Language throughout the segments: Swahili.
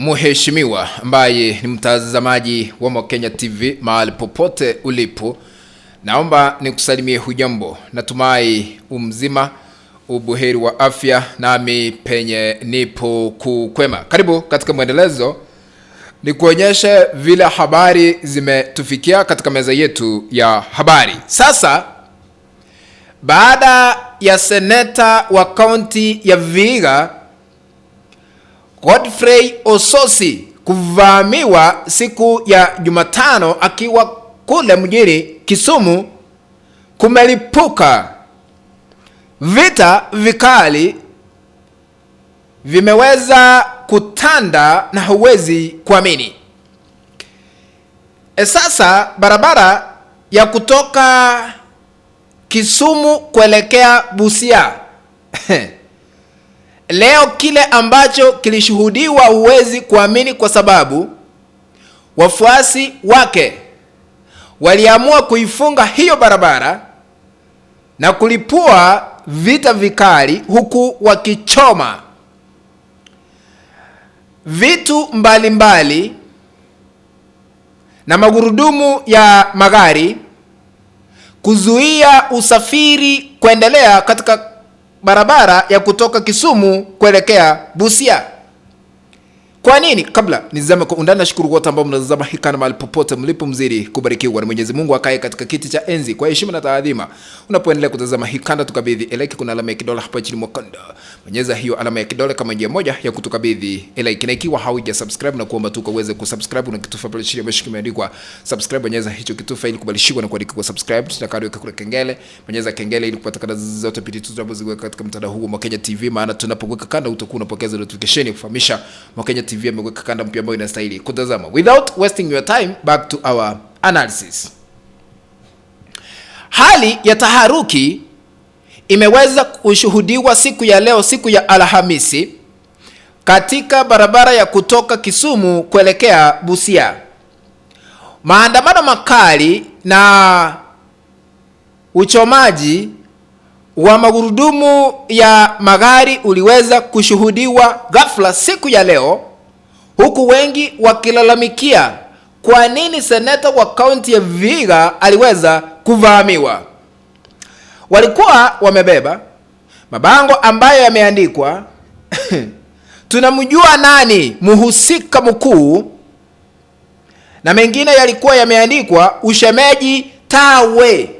Mheshimiwa ambaye ni mtazamaji wa Mokenya TV mahali popote ulipo, naomba nikusalimie hujambo. Natumai umzima, ubuheri wa afya, nami penye nipo kukwema. Karibu katika mwendelezo ni kuonyesha vile habari zimetufikia katika meza yetu ya habari. Sasa baada ya seneta wa kaunti ya Vihiga Godfrey Osotsi kuvamiwa siku ya Jumatano akiwa kule mjini Kisumu, kumelipuka vita vikali vimeweza kutanda na huwezi kuamini. Sasa barabara ya kutoka Kisumu kuelekea Busia leo kile ambacho kilishuhudiwa huwezi kuamini, kwa sababu wafuasi wake waliamua kuifunga hiyo barabara na kulipua vita vikali, huku wakichoma vitu mbalimbali na magurudumu ya magari, kuzuia usafiri kuendelea katika barabara ya kutoka Kisumu kuelekea Busia. Kwa nini? Kabla nizame kwa undani, nashukuru wote ambao mnazama hikana mahali popote mlipo, mzidi kubarikiwa na Mwenyezi Mungu akae katika kiti cha enzi kwa heshima na taadhima. Unapoendelea kutazama hikana, tukabidhi like, kuna alama ya kidole hapa chini mkondo. Bonyeza hiyo alama ya kidole kama njia moja ya kutukabidhi like, na ikiwa hauja subscribe na kuomba tu uweze kusubscribe na kitufe pale chini ambacho kimeandikwa subscribe. Bonyeza hicho kitufe ili kubadilishwa na kuandika subscribe, na kadi weka kule kengele. Bonyeza kengele ili kupata kada zote pindi tunapozoweka katika mtandao huu wa Mokenya TV, maana tunapoweka kanda utakuwa unapokea notification kufahamisha Mokenya TV ameweka kanda mpya ambayo inastahili kutazama. Without wasting your time, back to our analysis. Hali ya taharuki imeweza kushuhudiwa siku ya leo, siku ya Alhamisi, katika barabara ya kutoka Kisumu kuelekea Busia. Maandamano makali na uchomaji wa magurudumu ya magari uliweza kushuhudiwa ghafla siku ya leo, huku wengi wakilalamikia kwa nini seneta wa kaunti ya Vihiga aliweza kuvamiwa. Walikuwa wamebeba mabango ambayo yameandikwa tunamjua nani muhusika mkuu, na mengine yalikuwa yameandikwa ushemeji tawe.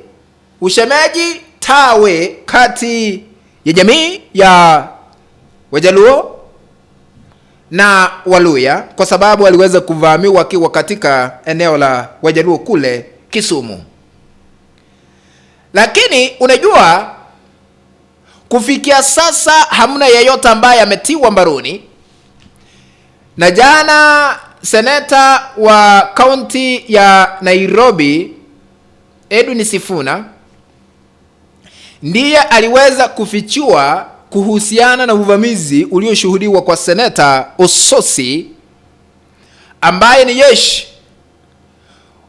Ushemeji tawe kati ya jamii ya Wajaluo na Waluya, kwa sababu aliweza kuvamiwa akiwa katika eneo la Wajaluo kule Kisumu. Lakini unajua, kufikia sasa hamna yeyote ambaye ametiwa mbaroni, na jana seneta wa kaunti ya Nairobi Edwin Sifuna ndiye aliweza kufichua kuhusiana na uvamizi ulioshuhudiwa kwa seneta Osotsi, ambaye ni jeshi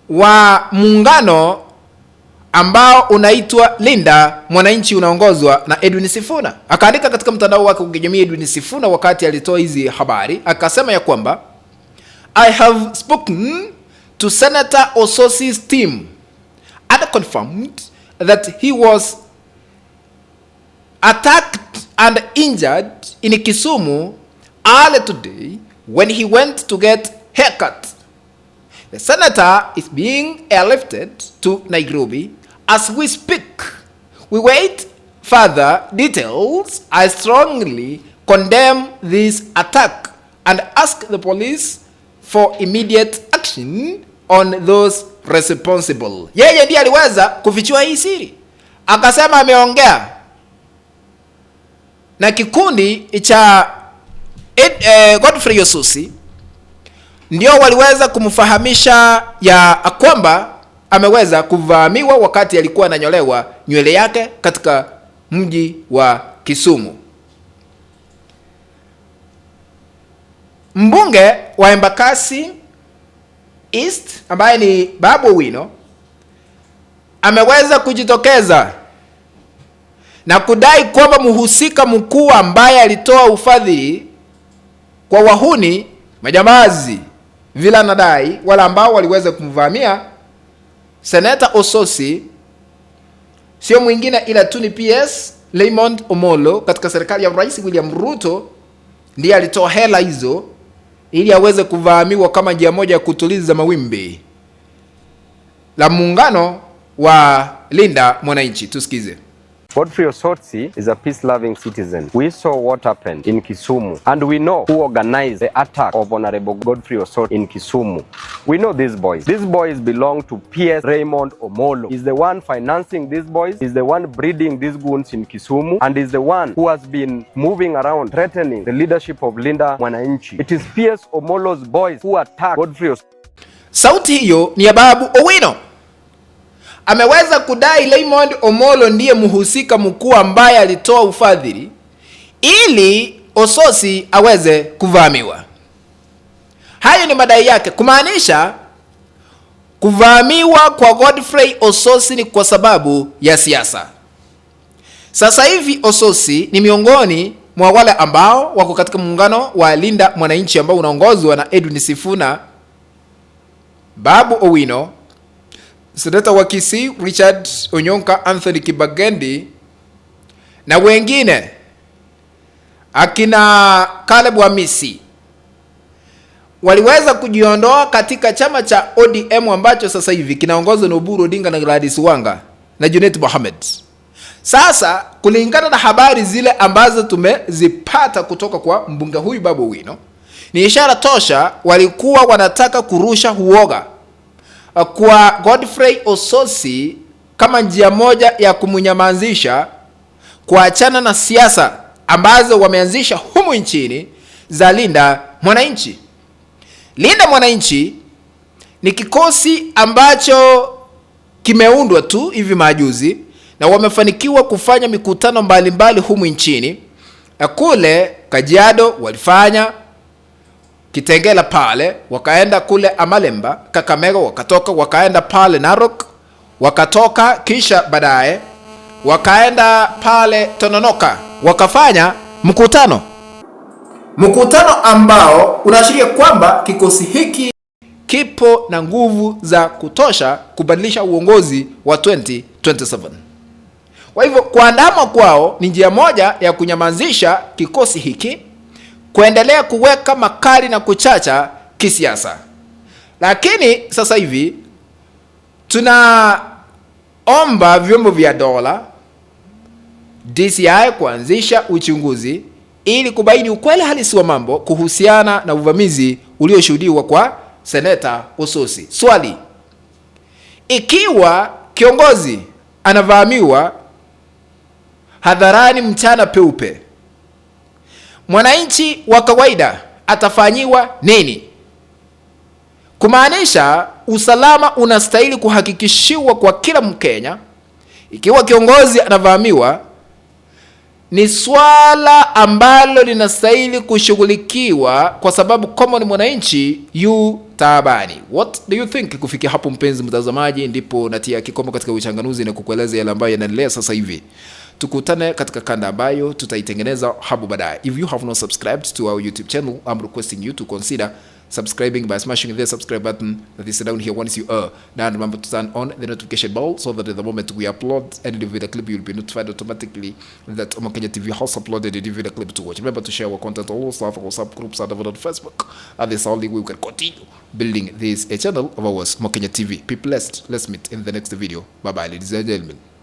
wa muungano ambao unaitwa Linda Mwananchi, unaongozwa na Edwin Sifuna. Akaandika katika mtandao wake wa kijamii Edwin Sifuna, wakati alitoa hizi habari, akasema ya kwamba I have spoken to Senator Osotsi's team and confirmed that he was attacked and injured in Kisumu early today when he went to get haircut. The senator is being airlifted to Nairobi as we speak. We wait further details. I strongly condemn this attack and ask the police for immediate action on those responsible. Yeye ndiye aliweza kufichua hii siri, akasema ameongea na kikundi cha Godfrey Osotsi, ndio waliweza kumfahamisha ya kwamba ameweza kuvamiwa wakati alikuwa ananyolewa nywele yake katika mji wa Kisumu. Mbunge wa Embakasi East ambaye ni Babu Owino ameweza kujitokeza na kudai kwamba mhusika mkuu ambaye alitoa ufadhili kwa wahuni Majambazi vila nadai wala ambao waliweza kumvamia Seneta Ososi sio mwingine ila tu ni PS Raymond Omolo katika serikali ya Rais William Ruto. Ndiye alitoa hela hizo ili aweze kuvamiwa kama njia moja ya kutuliza mawimbi la muungano wa Linda Mwananchi. Tusikize. Godfrey Osotsi is a peace-loving citizen. We saw what happened in Kisumu, and we know who organized the attack of Honorable Godfrey Osotsi in Kisumu. We know these boys. These boys belong to PS Raymond Omolo. He's the one financing these boys. He's the one breeding these goons in Kisumu, and is the one who has been moving around threatening the leadership of Linda Mwananchi. It is PS Omolo's boys who attacked Godfrey Osotsi. Sauti hiyo ni ya Babu Owino. Ameweza kudai Raymond Omolo ndiye mhusika mkuu ambaye alitoa ufadhili ili Ososi aweze kuvamiwa. Hayo ni madai yake, kumaanisha kuvamiwa kwa Godfrey Ososi ni kwa sababu ya siasa. Sasa hivi Ososi ni miongoni mwa wale ambao wako katika muungano wa Linda Mwananchi ambao unaongozwa na Edwin Sifuna, Babu Owino, Seneta wa Kisii Richard Onyonka, Anthony Kibagendi na wengine akina Caleb Wamisi waliweza kujiondoa katika chama cha ODM ambacho sasa hivi kinaongozwa na Oburu Odinga na Gladys Wanga na Junet Mohamed. Sasa kulingana na habari zile ambazo tumezipata kutoka kwa mbunge huyu Babu Owino, ni ishara tosha walikuwa wanataka kurusha huoga kwa Godfrey Ososi kama njia moja ya kumunyamazisha, kuachana na siasa ambazo wameanzisha humu nchini za Linda Mwananchi. Linda Mwananchi ni kikosi ambacho kimeundwa tu hivi majuzi na wamefanikiwa kufanya mikutano mbalimbali humu nchini. Kule Kajiado walifanya, Kitengela pale, wakaenda kule Amalemba, Kakamega, wakatoka wakaenda pale Narok, wakatoka kisha baadaye wakaenda pale Tononoka, wakafanya mkutano ambao unaashiria kwamba kikosi hiki kipo na nguvu za kutosha kubadilisha uongozi wa 2027. Kwa hivyo kuandama kwao ni njia moja ya kunyamazisha kikosi hiki kuendelea kuweka makali na kuchacha kisiasa. Lakini sasa hivi tunaomba vyombo vya dola, DCI, kuanzisha uchunguzi ili kubaini ukweli halisi wa mambo kuhusiana na uvamizi ulioshuhudiwa kwa Seneta Ososi. Swali: ikiwa kiongozi anavamiwa hadharani mchana peupe, mwananchi wa kawaida atafanyiwa nini? Kumaanisha usalama unastahili kuhakikishiwa kwa kila Mkenya. Ikiwa kiongozi anavamiwa, ni swala ambalo linastahili kushughulikiwa kwa sababu common mwananchi yu taabani. What do you think? Kufikia hapo mpenzi mtazamaji, ndipo natia kikomo katika uchanganuzi na kukueleza yale ambayo yanaendelea sasa hivi. Tukutane katika kanda ambayo tutaitengeneza hapo baadaye. If you have not subscribed to our YouTube channel, I'm requesting you to consider subscribing by smashing the subscribe button that is down here once you are. Now remember to turn on the notification bell so that at the moment we upload any video clip, you'll be notified automatically that Mokenya TV has uploaded a video clip to watch. Remember to share our content all stuff, our WhatsApp groups and on Facebook. And this is only way we can continue building this channel of ours, Mokenya TV. Be blessed. Let's meet in the next video. Bye bye, ladies and gentlemen.